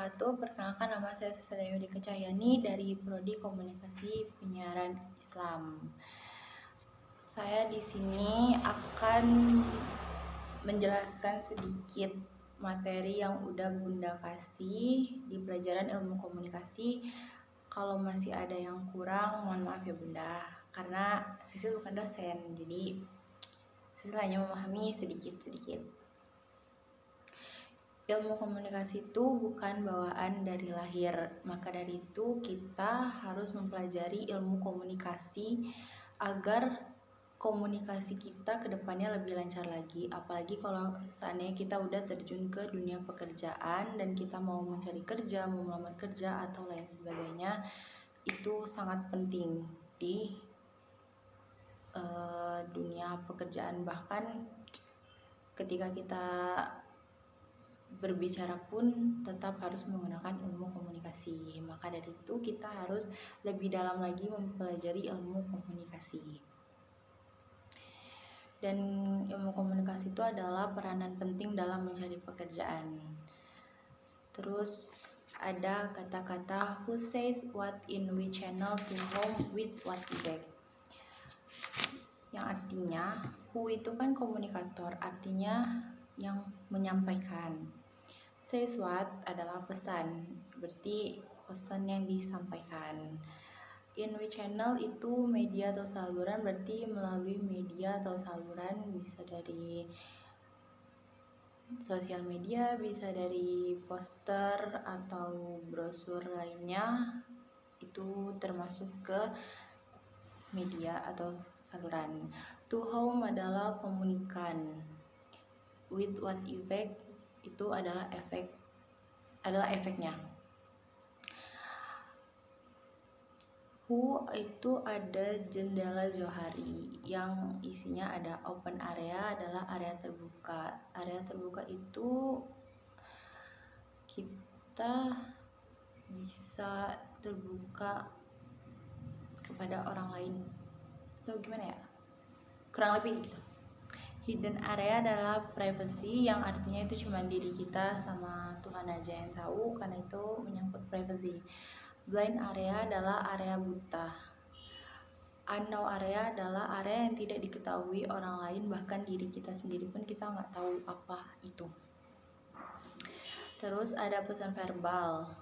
wabarakatuh. Perkenalkan, nama saya Sesada Yudi Kecahyani dari Prodi Komunikasi Penyiaran Islam. Saya di sini akan menjelaskan sedikit materi yang udah Bunda kasih di pelajaran ilmu komunikasi. Kalau masih ada yang kurang, mohon maaf ya Bunda, karena Sisil bukan dosen, jadi Sisil hanya memahami sedikit-sedikit. Ilmu komunikasi itu bukan bawaan dari lahir, maka dari itu kita harus mempelajari ilmu komunikasi agar komunikasi kita ke depannya lebih lancar lagi. Apalagi kalau seandainya kita udah terjun ke dunia pekerjaan dan kita mau mencari kerja, mau melamar kerja atau lain sebagainya, itu sangat penting di dunia pekerjaan. Bahkan ketika kita berbicara pun tetap harus menggunakan ilmu komunikasi. Maka dari itu kita harus lebih dalam lagi mempelajari ilmu komunikasi. Dan ilmu komunikasi itu adalah peranan penting dalam mencari pekerjaan. Terus ada kata-kata who says what in which channel to whom with what effect, yang artinya who itu kan komunikator, artinya yang menyampaikan. Says what adalah pesan, berarti pesan yang disampaikan. In which channel itu media atau saluran, berarti melalui media atau saluran, bisa dari sosial media, bisa dari poster atau brosur lainnya, itu termasuk ke media atau saluran. To whom adalah komunikan. With what effect itu adalah efeknya. Who itu ada jendela johari yang isinya ada open area, adalah area terbuka. Area terbuka itu kita bisa terbuka kepada orang lain atau gimana ya, kurang lebih gitu. Hidden area adalah privacy, yang artinya itu cuma diri kita sama Tuhan aja yang tahu, karena itu menyangkut privacy. Blind area adalah area buta. Unknown area adalah area yang tidak diketahui orang lain, bahkan diri kita sendiri pun kita nggak tahu apa itu. Terus ada pesan verbal.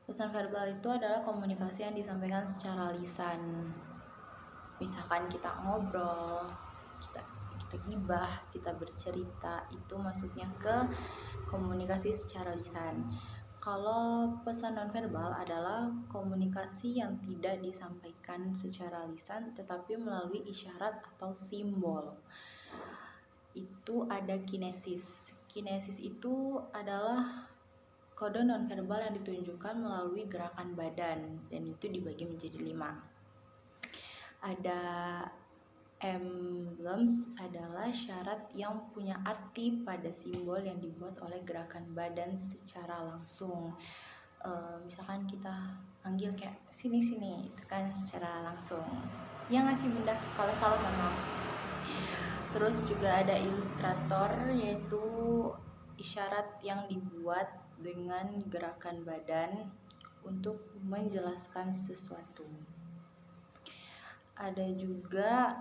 Pesan verbal itu adalah komunikasi yang disampaikan secara lisan. Misalkan kita ngobrol, kita gibah, kita bercerita, itu masuknya ke komunikasi secara lisan. Kalau pesan nonverbal adalah komunikasi yang tidak disampaikan secara lisan tetapi melalui isyarat atau simbol. Itu ada kinesis. Kinesis itu adalah kode nonverbal yang ditunjukkan melalui gerakan badan, dan itu dibagi menjadi 5. Ada emblems, adalah syarat yang punya arti pada simbol yang dibuat oleh gerakan badan secara langsung. Misalkan kita panggil kayak sini, itu kan secara langsung. Ya nggak sih Bunda? Kalau salah maaf. Terus juga ada ilustrator, yaitu isyarat yang dibuat dengan gerakan badan untuk menjelaskan sesuatu. Ada juga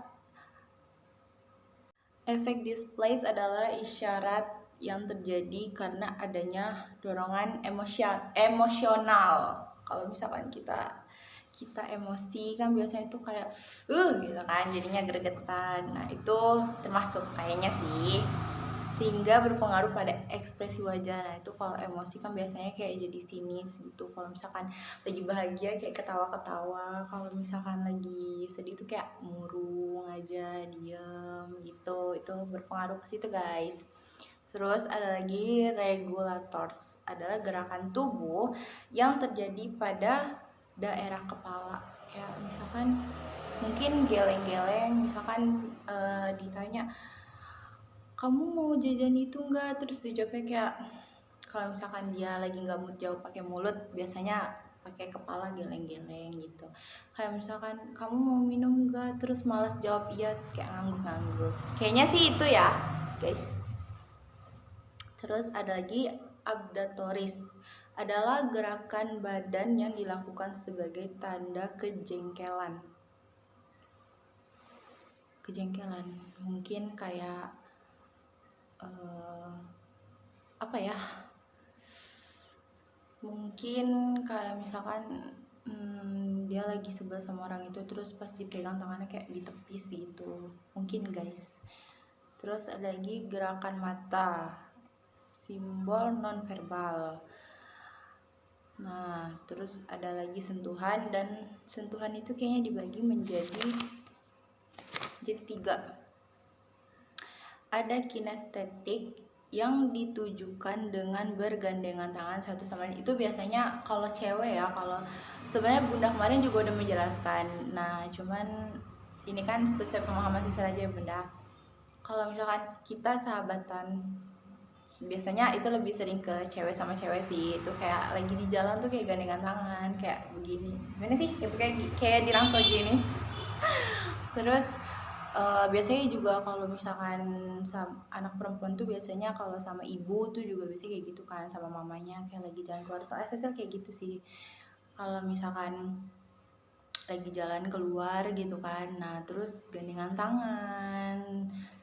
efek displays, adalah isyarat yang terjadi karena adanya dorongan emosional. Kalau misalkan kita emosi kan biasanya itu kayak gitu kan, jadinya gregetan. Nah, itu termasuk kayaknya sih, sehingga berpengaruh pada ekspresi wajah. Nah, itu kalau emosi kan biasanya kayak jadi sinis gitu. Kalau misalkan lagi bahagia kayak ketawa-ketawa, kalau misalkan lagi sedih itu kayak murung aja, diem gitu. Itu berpengaruh ke situ guys. Terus ada lagi regulators, adalah gerakan tubuh yang terjadi pada daerah kepala. Kayak misalkan mungkin geleng-geleng, misalkan ditanya kamu mau jajan itu enggak, terus dijawabnya kayak, kalau misalkan dia lagi nggak mau jawab pakai mulut, biasanya pakai kepala geleng-geleng gitu. Kayak misalkan kamu mau minum enggak, terus malas jawab iya, terus kayak ngangguk-ngangguk. Kayaknya sih itu ya guys. Terus ada lagi abdatoris adalah gerakan badan yang dilakukan sebagai tanda kejengkelan. Mungkin kayak apa ya? Mungkin kayak misalkan dia lagi sebel sama orang itu, terus pas dipegang tangannya kayak ditepis gitu, mungkin guys. Terus ada lagi gerakan mata, simbol nonverbal. Nah, terus ada lagi sentuhan, dan sentuhan itu kayaknya dibagi menjadi 3. Ada kinestetik yang ditujukan dengan bergandengan tangan satu sama lain. Itu biasanya kalau cewek ya, kalau sebenarnya Bunda kemarin juga udah menjelaskan. Nah, cuman ini kan sesuai pemahaman siswa aja ya Bunda. Kalau misalkan kita sahabatan, biasanya itu lebih sering ke cewek sama cewek sih. Itu kayak lagi di jalan tuh kayak gandengan tangan kayak begini. Gimana sih? Kayak dirangkul gini. Terus biasanya juga kalau misalkan anak perempuan tuh biasanya kalau sama ibu tuh juga biasanya kayak gitu kan, sama mamanya kayak lagi jalan keluar. Soalnya Cecil kayak gitu sih, kalau misalkan lagi jalan keluar gitu kan, nah terus gandengan tangan,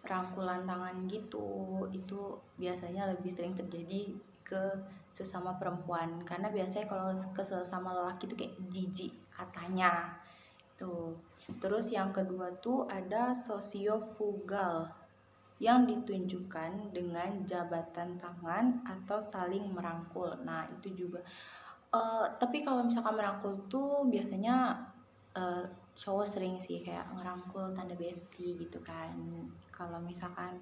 rangkulan tangan gitu, itu biasanya lebih sering terjadi ke sesama perempuan, karena biasanya kalau ke sesama lelaki tuh kayak jijik katanya tuh. Terus yang kedua tuh ada sosiofugal yang ditunjukkan dengan jabatan tangan atau saling merangkul. Nah itu juga tapi kalau misalkan merangkul tuh biasanya cowok sering sih kayak ngerangkul tanda bestie gitu kan. Kalau misalkan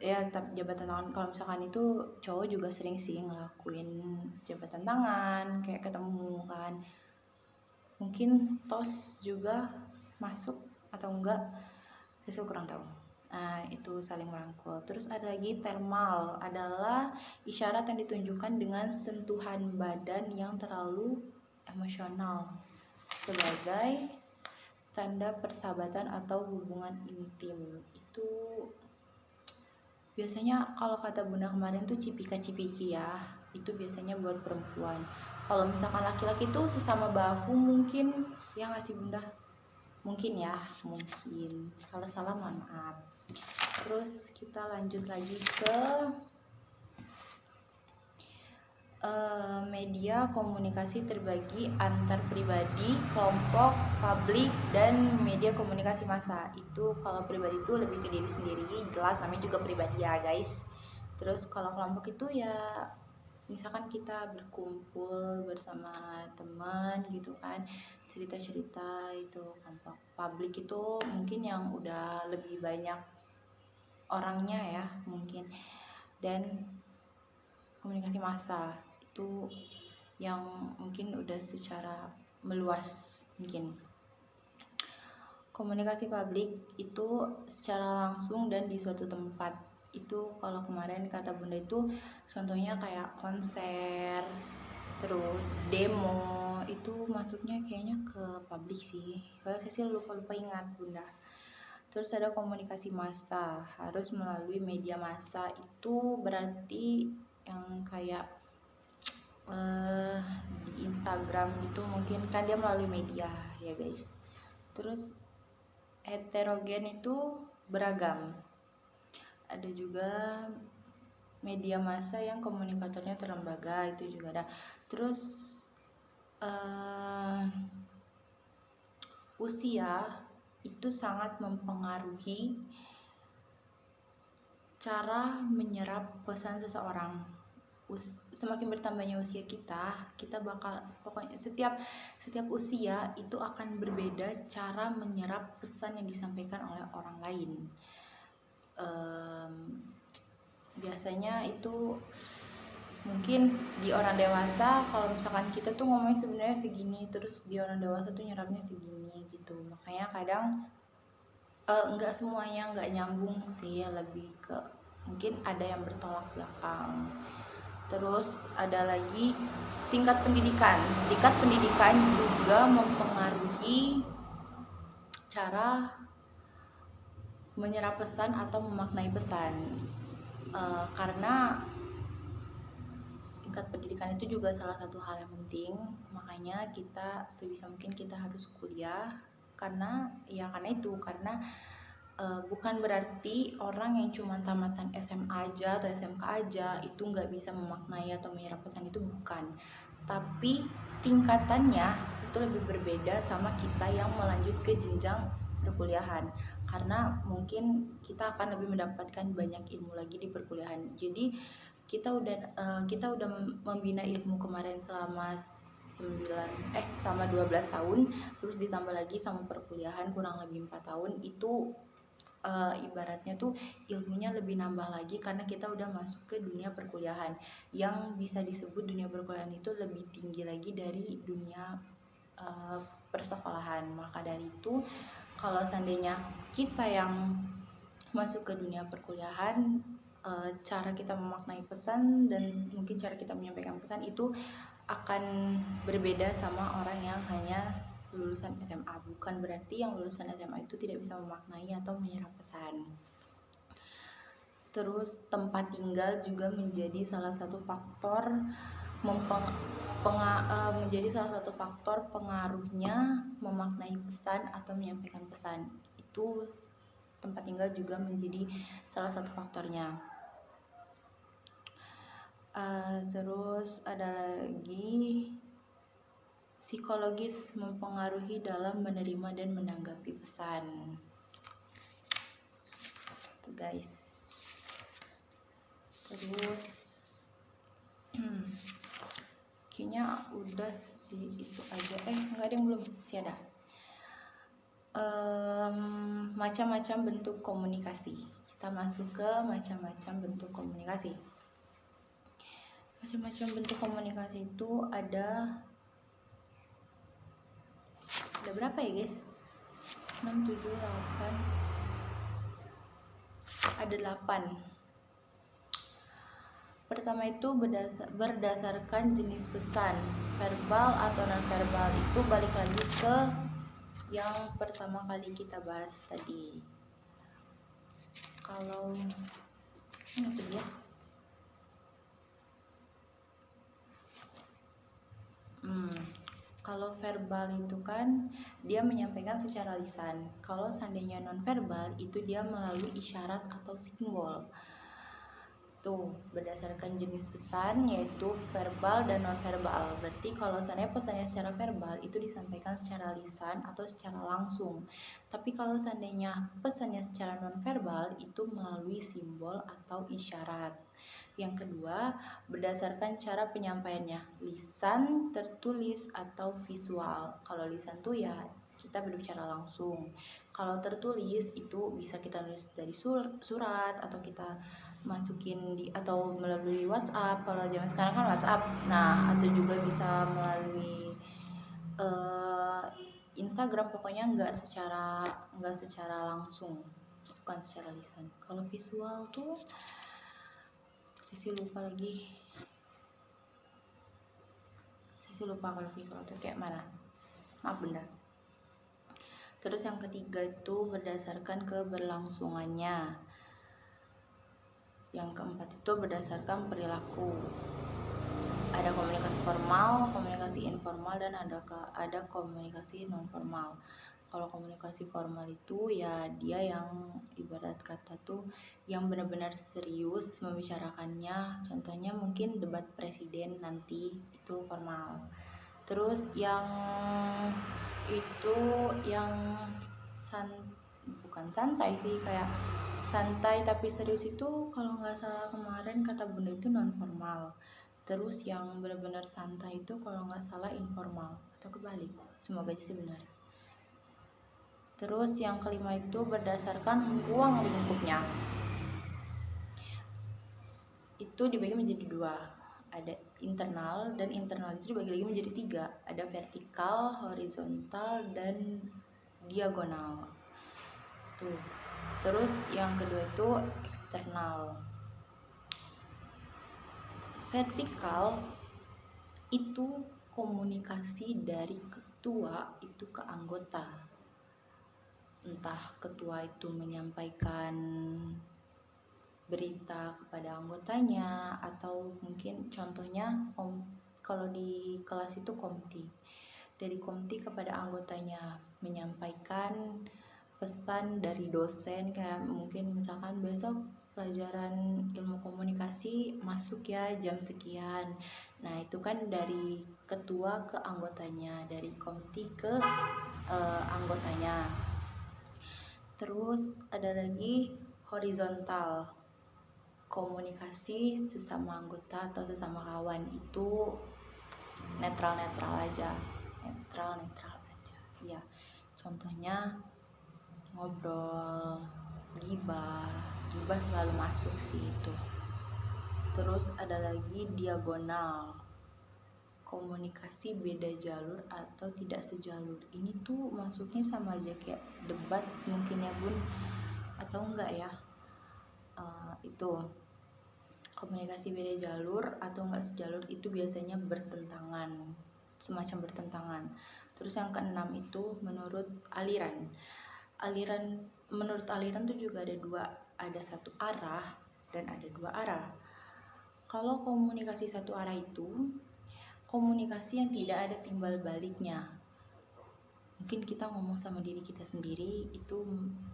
ya jabatan tangan, kalau misalkan itu cowok juga sering sih ngelakuin jabatan tangan kayak ketemu kan. Mungkin tos juga masuk atau enggak, saya kurang tahu. Nah itu saling merangkul. Terus ada lagi thermal, adalah isyarat yang ditunjukkan dengan sentuhan badan yang terlalu emosional sebagai tanda persahabatan atau hubungan intim. Itu biasanya kalau kata Bunda kemarin tuh cipika-cipiki ya, itu biasanya buat perempuan. Kalau misalkan laki-laki tuh sesama bahu mungkin ya nggak sih Bunda? Mungkin ya, mungkin. Kalau salah mohon maaf. Terus kita lanjut lagi ke media komunikasi terbagi antar pribadi, kelompok, publik, dan media komunikasi massa. Itu kalau pribadi itu lebih ke diri sendiri, jelas namanya juga pribadi ya guys. Terus kalau kelompok itu ya misalkan kita berkumpul bersama teman gitu kan, cerita-cerita, itu kelompok. Publik itu mungkin yang udah lebih banyak orangnya ya mungkin, dan komunikasi massa itu yang mungkin udah secara meluas. Mungkin komunikasi publik itu secara langsung dan di suatu tempat. Itu kalau kemarin kata Bunda itu contohnya kayak konser, terus demo, itu masuknya kayaknya ke publik sih. Kalau saya sih lupa ingat Bunda. Terus ada komunikasi massa, harus melalui media massa. Itu berarti yang kayak di Instagram itu mungkin kan dia melalui media ya guys. Terus heterogen itu beragam. Ada juga media massa yang komunikatornya terlembaga, itu juga ada. Terus usia itu sangat mempengaruhi cara menyerap pesan seseorang. Semakin bertambahnya usia kita bakal, pokoknya setiap usia itu akan berbeda cara menyerap pesan yang disampaikan oleh orang lain. Biasanya itu mungkin di orang dewasa, kalau misalkan kita tuh ngomongnya sebenarnya segini, terus di orang dewasa tuh nyerapnya segini gitu. Makanya kadang nggak semuanya nggak nyambung sih, lebih ke mungkin ada yang bertolak belakang. Terus ada lagi tingkat pendidikan juga mempengaruhi cara menyerap pesan atau memaknai pesan, karena tingkat pendidikan itu juga salah satu hal yang penting, makanya kita sebisa mungkin kita harus kuliah karena bukan berarti orang yang cuma tamatan SMA aja atau SMK aja itu nggak bisa memaknai atau menyerap pesan, itu bukan, tapi tingkatannya itu lebih berbeda sama kita yang melanjut ke jenjang perkuliahan, karena mungkin kita akan lebih mendapatkan banyak ilmu lagi di perkuliahan. Jadi kita udah membina ilmu kemarin selama 12 tahun, terus ditambah lagi sama perkuliahan kurang lebih 4 tahun, itu ibaratnya tuh ilmunya lebih nambah lagi karena kita udah masuk ke dunia perkuliahan, yang bisa disebut dunia perkuliahan itu lebih tinggi lagi dari dunia persekolahan. Maka dari itu, kalau seandainya kita yang masuk ke dunia perkuliahan, cara kita memaknai pesan dan mungkin cara kita menyampaikan pesan itu akan berbeda sama orang yang hanya lulusan SMA. Bukan berarti yang lulusan SMA itu tidak bisa memaknai atau menyerap pesan. Terus tempat tinggal juga menjadi salah satu faktor pengaruhnya memaknai pesan atau menyampaikan pesan. Itu tempat tinggal juga menjadi salah satu faktornya. Terus ada lagi psikologis mempengaruhi dalam menerima dan menanggapi pesan. Tuh guys. Terus kayaknya udah sih itu aja. Enggak ada yang belum sih, ada. Macam-macam bentuk komunikasi. Kita masuk ke macam-macam bentuk komunikasi. Macam-macam bentuk komunikasi itu ada berapa ya guys? 6, 7, 8. Ada 8. Pertama itu berdasarkan jenis pesan, verbal atau non verbal. Itu balik lagi ke yang pertama kali kita bahas tadi. Kalau itu ya. Kalau verbal itu kan dia menyampaikan secara lisan. Kalau seandainya non verbal itu dia melalui isyarat atau simbol. Tuh, berdasarkan jenis pesan yaitu verbal dan non verbal. Berarti kalau seandainya pesannya secara verbal itu disampaikan secara lisan atau secara langsung. Tapi kalau seandainya pesannya secara non verbal itu melalui simbol atau isyarat. Yang kedua, berdasarkan cara penyampaiannya, lisan, tertulis, atau visual. Kalau lisan tuh ya kita berbicara langsung. Kalau tertulis itu bisa kita nulis dari surat atau kita masukin atau melalui WhatsApp. Kalau zaman sekarang kan WhatsApp. Nah, atau juga bisa melalui Instagram. Pokoknya nggak secara langsung, bukan secara lisan. Kalau visual tuh Sisi lupa kalau visual itu kayak mana, maaf benar. Terus yang ketiga itu berdasarkan keberlangsungannya. Yang keempat itu berdasarkan perilaku. Ada komunikasi formal, komunikasi informal, dan ada komunikasi non formal. Kalau komunikasi formal itu ya dia yang ibarat kata tuh yang benar-benar serius membicarakannya. Contohnya mungkin debat presiden nanti, itu formal. Terus yang itu yang bukan santai sih, kayak santai tapi serius itu kalau nggak salah kemarin kata bunda itu non formal. Terus yang benar-benar santai itu kalau nggak salah informal atau kebalik, semoga sih benar. Terus yang kelima itu berdasarkan ruang lingkupnya. Itu dibagi menjadi 2. Ada internal, dan internal itu dibagi lagi menjadi 3. Ada vertikal, horizontal, dan diagonal. Tuh. Terus yang kedua itu eksternal. Vertikal itu komunikasi dari ketua itu ke anggota. Entah ketua itu menyampaikan berita kepada anggotanya, atau mungkin contohnya kalau di kelas itu komti, dari komti kepada anggotanya menyampaikan pesan dari dosen, kayak mungkin misalkan besok pelajaran ilmu komunikasi masuk ya jam sekian. Nah itu kan dari ketua ke anggotanya, dari komti ke anggotanya. Terus ada lagi horizontal, komunikasi sesama anggota atau sesama kawan, itu netral aja ya. Contohnya ngobrol, gibah selalu masuk sih itu. Terus ada lagi diagonal, komunikasi beda jalur atau tidak sejalur. Ini tuh masuknya sama aja kayak debat mungkin ya bun, atau enggak ya, itu komunikasi beda jalur atau enggak sejalur itu biasanya bertentangan, semacam bertentangan. Terus yang keenam itu menurut aliran. Menurut aliran tuh juga ada dua, ada satu arah dan ada dua arah. Kalau komunikasi satu arah itu komunikasi yang tidak ada timbal baliknya. Mungkin kita ngomong sama diri kita sendiri itu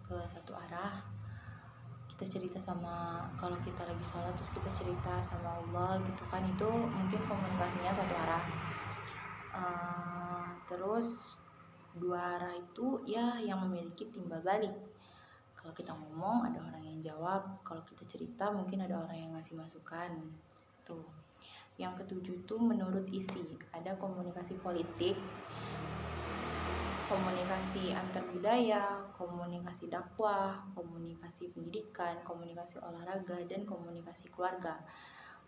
ke satu arah, kita cerita sama, kalau kita lagi sholat terus kita cerita sama Allah gitu kan, itu mungkin komunikasinya satu arah. Terus dua arah itu ya yang memiliki timbal balik. Kalau kita ngomong ada orang yang jawab, kalau kita cerita mungkin ada orang yang ngasih masukan. Tuh. Yang ketujuh itu menurut isi, ada komunikasi politik, komunikasi antar budaya, komunikasi dakwah, komunikasi pendidikan, komunikasi olahraga, dan komunikasi keluarga.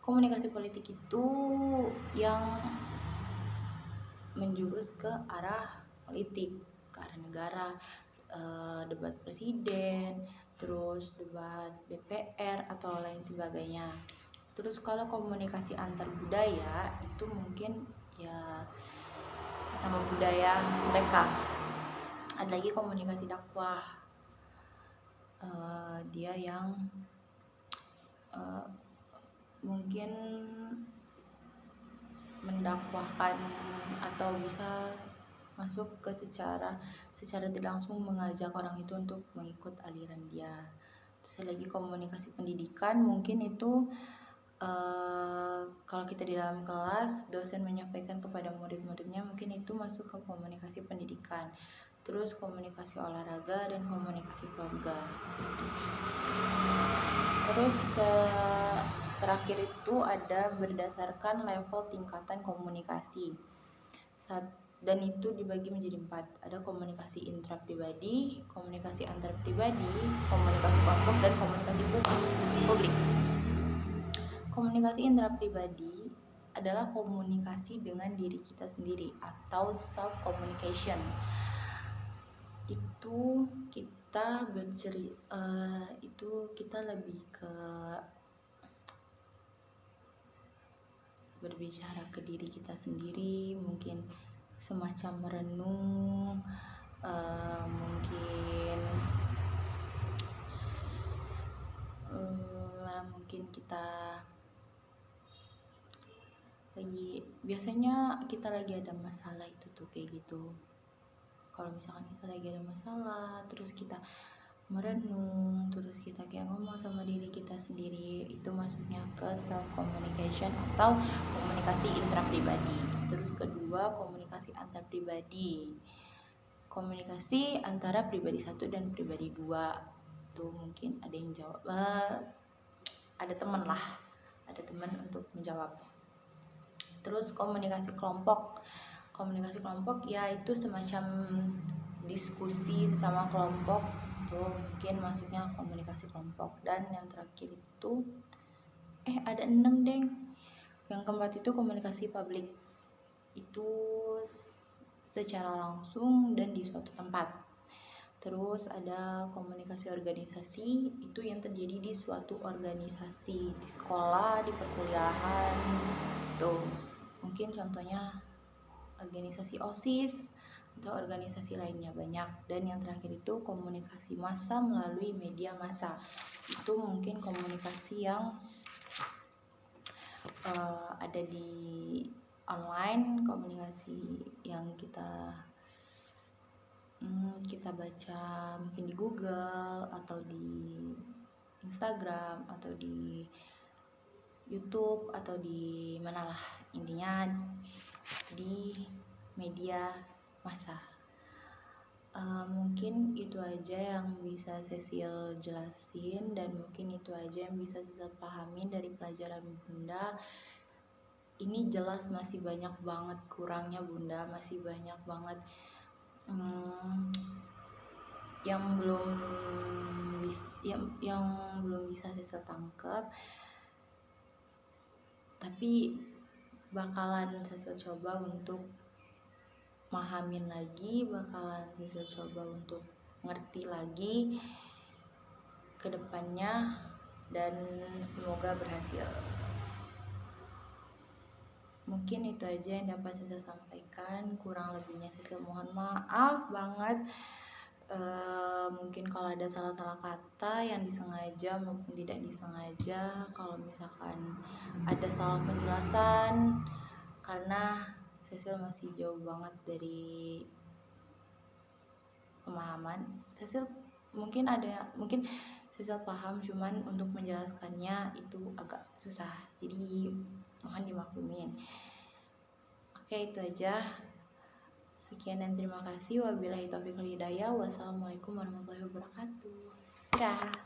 Komunikasi politik itu yang menjurus ke arah politik, ke arah negara, debat presiden, terus debat DPR atau lain sebagainya. Terus kalau komunikasi antar budaya itu mungkin ya sesama budaya mereka. Ada lagi komunikasi dakwah, dia yang mungkin mendakwahkan atau bisa masuk ke secara tidak langsung mengajak orang itu untuk mengikut aliran dia. Terus lagi komunikasi pendidikan, mungkin itu kalau kita di dalam kelas dosen menyampaikan kepada murid-muridnya, mungkin itu masuk ke komunikasi pendidikan. Terus komunikasi olahraga dan komunikasi keluarga. Terus terakhir itu ada berdasarkan level tingkatan komunikasi, dan itu dibagi menjadi 4. Ada komunikasi intrapribadi, komunikasi antar pribadi, komunikasi kelompok, dan komunikasi publik. Komunikasi intrapribadi adalah komunikasi dengan diri kita sendiri atau self communication. Itu kita kita lebih ke berbicara ke diri kita sendiri, mungkin semacam merenung, mungkin kita biasanya kita lagi ada masalah itu tuh kayak gitu. Kalau misalkan kita lagi ada masalah, terus kita merenung, terus kita kayak ngomong sama diri kita sendiri, itu masuknya ke self communication atau komunikasi intrapribadi. Terus kedua, komunikasi antar pribadi, komunikasi antara pribadi 1 dan pribadi 2. Tuh mungkin ada yang jawab, ada teman untuk menjawab. Terus komunikasi kelompok ya itu semacam diskusi sama kelompok, tuh mungkin masuknya komunikasi kelompok. Dan yang terakhir itu ada 6 deng. Yang keempat itu komunikasi publik, itu secara langsung dan di suatu tempat. Terus ada komunikasi organisasi, itu yang terjadi di suatu organisasi, di sekolah, di perkuliahan. Tuh mungkin contohnya organisasi OSIS atau organisasi lainnya banyak. Dan yang terakhir itu komunikasi massa melalui media massa. Itu mungkin komunikasi yang ada di online, komunikasi yang kita baca mungkin di Google atau di Instagram atau di YouTube atau di manalah, intinya di media massa. Mungkin itu aja yang bisa Cecil jelasin, dan mungkin itu aja yang bisa Cecil pahamin dari pelajaran Bunda. Ini jelas masih banyak banget kurangnya Bunda, masih banyak banget yang belum bisa Cecil tangkap, tapi bakalan Cecil coba untuk mahamin lagi, bakalan Cecil coba untuk ngerti lagi ke depannya, dan semoga berhasil. Mungkin itu aja yang dapat Cecil sampaikan, kurang lebihnya Cecil mohon maaf banget. Mungkin kalau ada salah-salah kata yang disengaja maupun tidak disengaja, kalau misalkan ada salah penjelasan, karena Cecil masih jauh banget dari pemahaman. Cecil mungkin Cecil paham, cuman untuk menjelaskannya itu agak susah, jadi mohon dimaklumin. Oke, itu aja. Sekian dan terima kasih. Wabillahi taufiq wal hidayah. Wassalamualaikum warahmatullahi wabarakatuh. Dah.